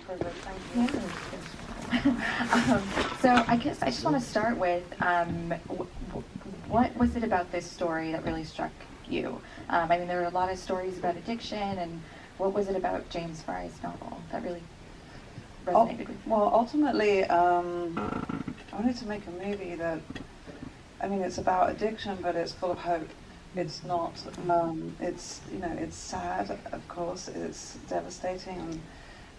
Perfect, thank you. So I guess I just want to start with what was it about this story that really struck you? I mean, there were a lot of stories about addiction, and what was it about James Fry's novel that really resonated with you? Well, ultimately, I wanted to make a movie that, I mean, it's about addiction, but it's full of hope. It's not, it's, you know, it's sad, of course, it's devastating,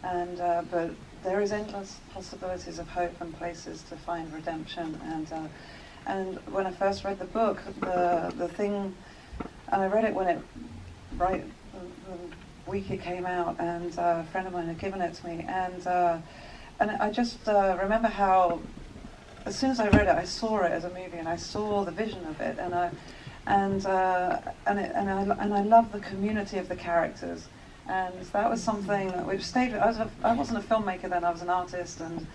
but there is endless possibilities of hope and places to find redemption. And when I first read the book, the thing, and I read it when it, right, the week it came out, and a friend of mine had given it to me, and I just remember how, as soon as I read it, I saw it as a movie, and I saw the vision of it, and I love the community of the characters, and that was something that we've stayed with. I wasn't a filmmaker then; I was an artist, and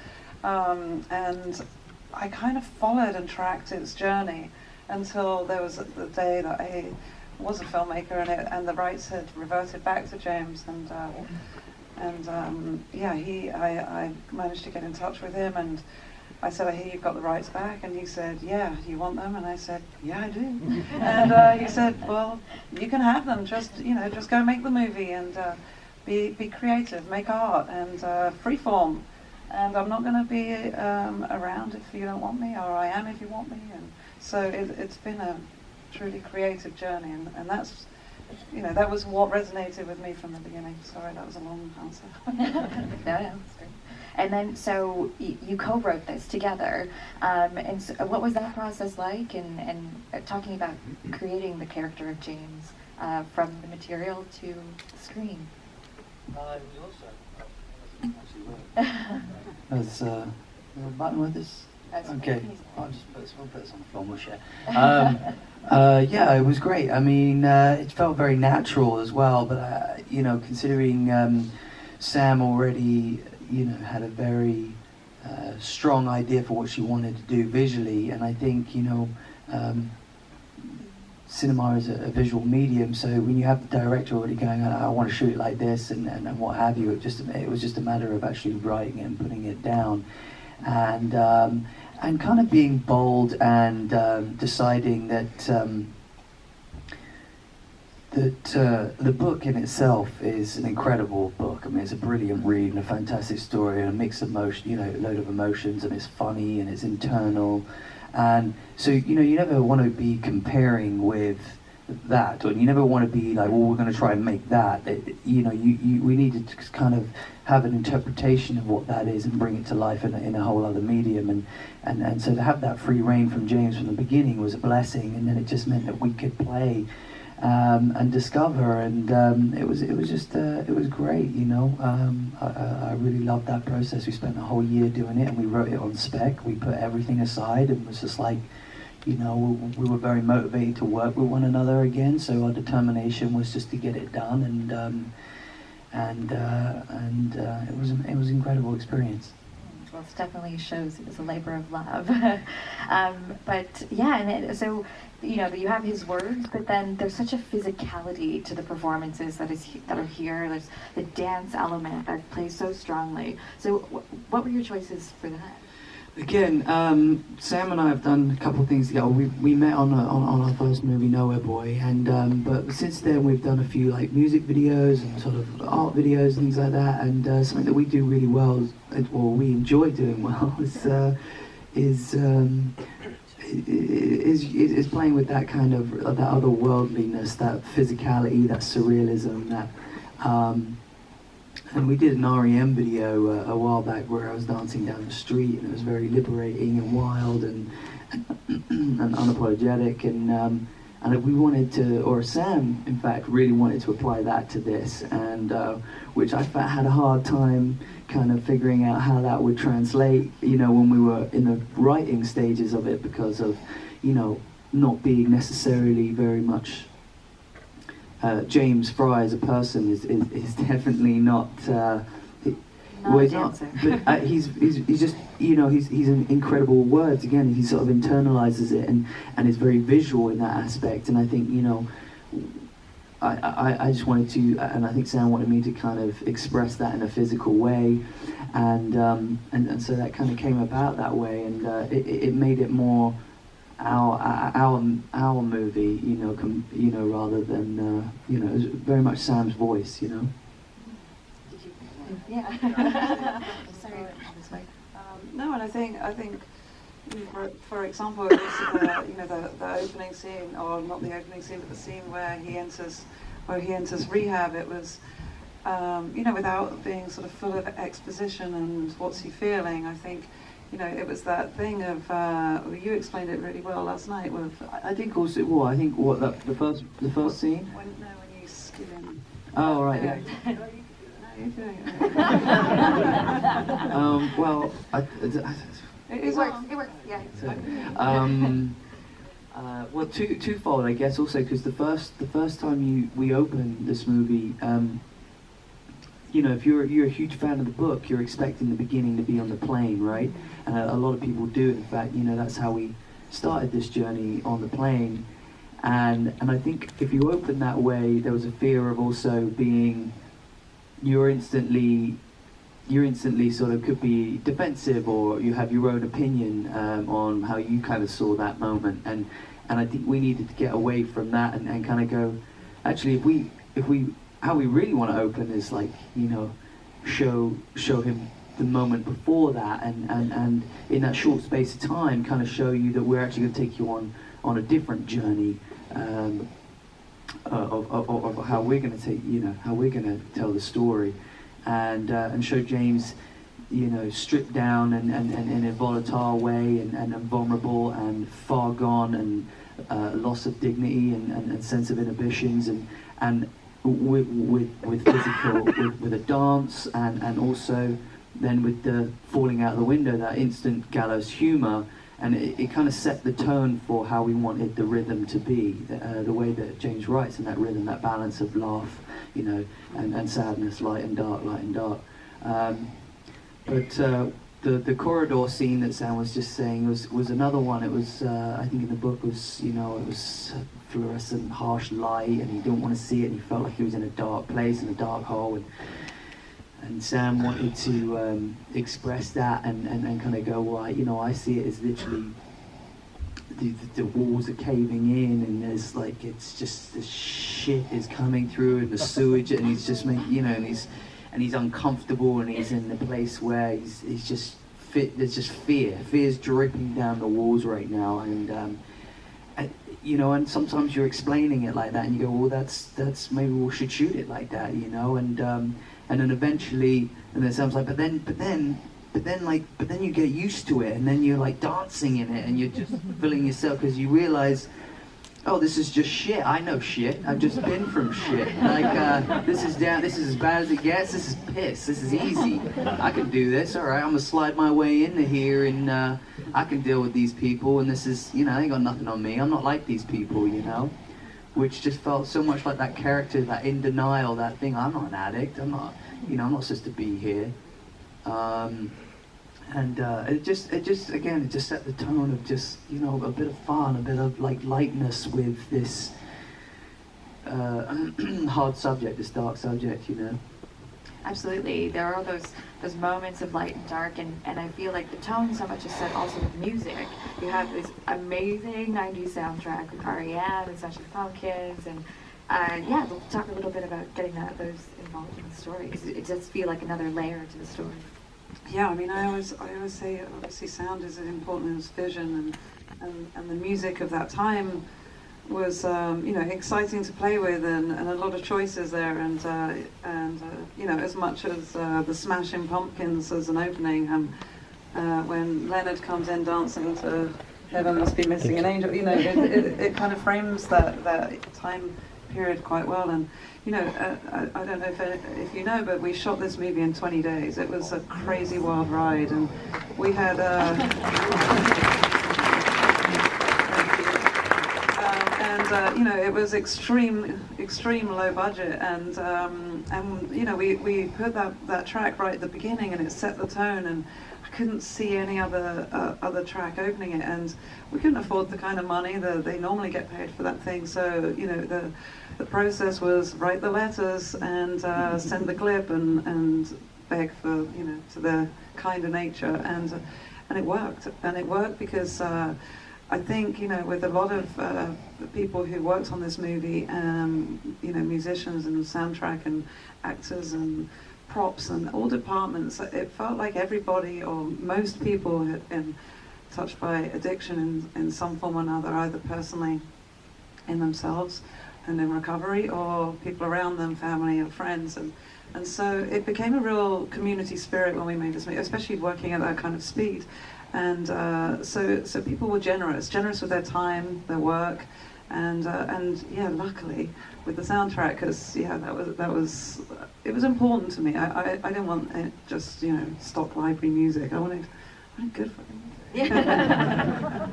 I kind of followed and tracked its journey until there was the day that I was a filmmaker, and the rights had reverted back to James, yeah, I managed to get in touch with him, and I said, I hear you've got the rights back, and he said, yeah, do you want them? And I said, yeah, I do. And he said, well, you can have them, just go make the movie, and be creative, make art, and freeform, and I'm not going to be around if you don't want me, or I am if you want me. And so it's been a truly creative journey, and that's, that was what resonated with me from the beginning. Sorry, that was a long answer. No, and then, so you co-wrote this together, and so what was that process like? And talking about creating the character of James from the material to the screen. There's a button with this. Okay, I'll just put this on the floor. We'll share. Yeah, it was great. I mean, it felt very natural as well. But considering Sam already, had a very strong idea for what she wanted to do visually, and I think cinema is a visual medium. So when you have the director already going, I want to shoot it like this, and what have you, it was just a matter of actually writing it and putting it down, and kind of being bold and deciding that the book in itself is an incredible book. I mean, it's a brilliant read and a fantastic story and a mix of emotion, a load of emotions, and it's funny and it's internal, and so you never want to be comparing with that, or you never want to be like, well, we're going to try and make that. We need to kind of have an interpretation of what that is and bring it to life in a whole other medium, and so to have that free reign from James from the beginning was a blessing, and then it just meant that we could play and discover, and it was great. I really loved that process. We spent a whole year doing it, and we wrote it on spec. We put everything aside and was just like, we were very motivated to work with one another again, so our determination was just to get it done, and it was an incredible experience. Well, it definitely shows it was a labor of love. But yeah, and so you have his words, but then there's such a physicality to the performances that are here. There's the dance element that plays so strongly. So what were your choices for that? Again, Sam and I have done a couple of things together. We met on our first movie, Nowhere Boy, and but since then we've done a few like music videos and sort of art videos and things like that. And something that we do really well, or we enjoy doing well, is playing with that kind of that otherworldliness, that physicality, that surrealism, that. And we did an REM video a while back where I was dancing down the street, and it was very liberating and wild and unapologetic, and we wanted to, or Sam in fact really wanted to apply that to this, and which I had a hard time kind of figuring out how that would translate, when we were in the writing stages of it, because of not being necessarily very much James Fry as a person is definitely not. Well, he's not, but he's just he's an incredible words. Again, he sort of internalizes it and is very visual in that aspect. And I think I just wanted to, and I think Sam wanted me to kind of express that in a physical way, and so that kind of came about that way, and it made it more our movie, rather than it was very much Sam's voice, Did you? Yeah. Sorry. No, and I think for example, it was, the opening scene, or not the opening scene, but the scene where he enters rehab. It was, without being sort of full of exposition and what's he feeling. I think, it was that thing of, you explained it really well last night with. I think also, the first scene. When you skin him. Oh right, yeah. You're doing it. It works, yeah. Well, twofold, I guess, also because the first time we opened this movie, if you're a huge fan of the book, you're expecting the beginning to be on the plane, right? And a lot of people do. In fact, that's how we started this journey, on the plane. And I think if you open that way, there was a fear of also being, you're instantly sort of could be defensive, or you have your own opinion on how you kind of saw that moment, and I think we needed to get away from that and kind of go, actually, if we how we really want to open is like, show him the moment before that, and in that short space of time kind of show you that we're actually going to take you on a different journey of how we're going to how we're going to tell the story. And show James, stripped down and in a volatile way, and vulnerable and far gone, and loss of dignity and sense of inhibitions, and with physical, with a dance, and also then with the falling out the window, that instant gallows humor. And it kind of set the tone for how we wanted the rhythm to be, the way that James writes in that rhythm, that balance of laugh, and sadness, light and dark, light and dark. But the corridor scene that Sam was just saying was another one. It was, I think in the book, was, it was fluorescent, harsh light, and he didn't want to see it, and he felt like he was in a dark place, in a dark hole. And Sam wanted to express that and kind of go, well, I see it as literally the walls are caving in, and there's like, it's just the shit is coming through, and the sewage, and he's just making, and he's uncomfortable, and he's in the place where he's just fit. There's just fear's dripping down the walls right now, and sometimes you're explaining it like that, and you go, well, that's maybe we should shoot it like that, and then eventually, and then Sam's like, but then you get used to it, and then you're like dancing in it, and you're just feeling yourself, because you realize, oh, this is just shit. I know shit. I've just been from shit. Like, this is as bad as it gets. This is piss. This is easy. I can do this. All right, I'm gonna slide my way into here, and I can deal with these people, and this is, they ain't got nothing on me. I'm not like these people, which just felt so much like that character, that in denial, that thing. I'm not an addict. I'm not supposed to be here. It just set the tone of just, a bit of fun, a bit of like lightness with this hard subject, this dark subject, Absolutely. There are those moments of light and dark, and I feel like the tone so much is set also with music. You have this amazing 90s soundtrack with R.E.M. and Smashing Pumpkins, and we'll talk a little bit about getting those involved in the story, because it does feel like another layer to the story. Yeah, I mean, I always say, obviously sound is as important as vision, and the music of that time was exciting to play with, and a lot of choices there, and as much as the Smashing Pumpkins as an opening, when Leonard comes in dancing to Heaven Must Be Missing an Angel, it kind of frames that time period quite well. And I don't know if you know, but we shot this movie in 20 days. It was a crazy wild ride, and we had and you know, it was extreme low budget, and you know, we put that track right at the beginning, and it set the tone, and I couldn't see any other track opening it, and we couldn't afford the kind of money that they normally get paid for that thing. So you know, the process was write the letters and send the clip and beg for, you know, to their kinder nature, and it worked, because I think, you know, with a lot of the people who worked on this movie, you know, musicians and soundtrack and actors and props and all departments, it felt like everybody or most people had been touched by addiction in some form or another, either personally in themselves and in recovery, or people around them, family or friends, and so it became a real community spirit when we made this movie, especially working at that kind of speed. And so people were generous with their time, their work, and yeah, luckily with the soundtrack, because yeah, that was it was important to me. I didn't want it just, you know, stock library music. I wanted good fucking music. Yeah.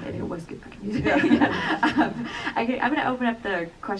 And it was good fucking music. Yeah. I'm going to open up the question.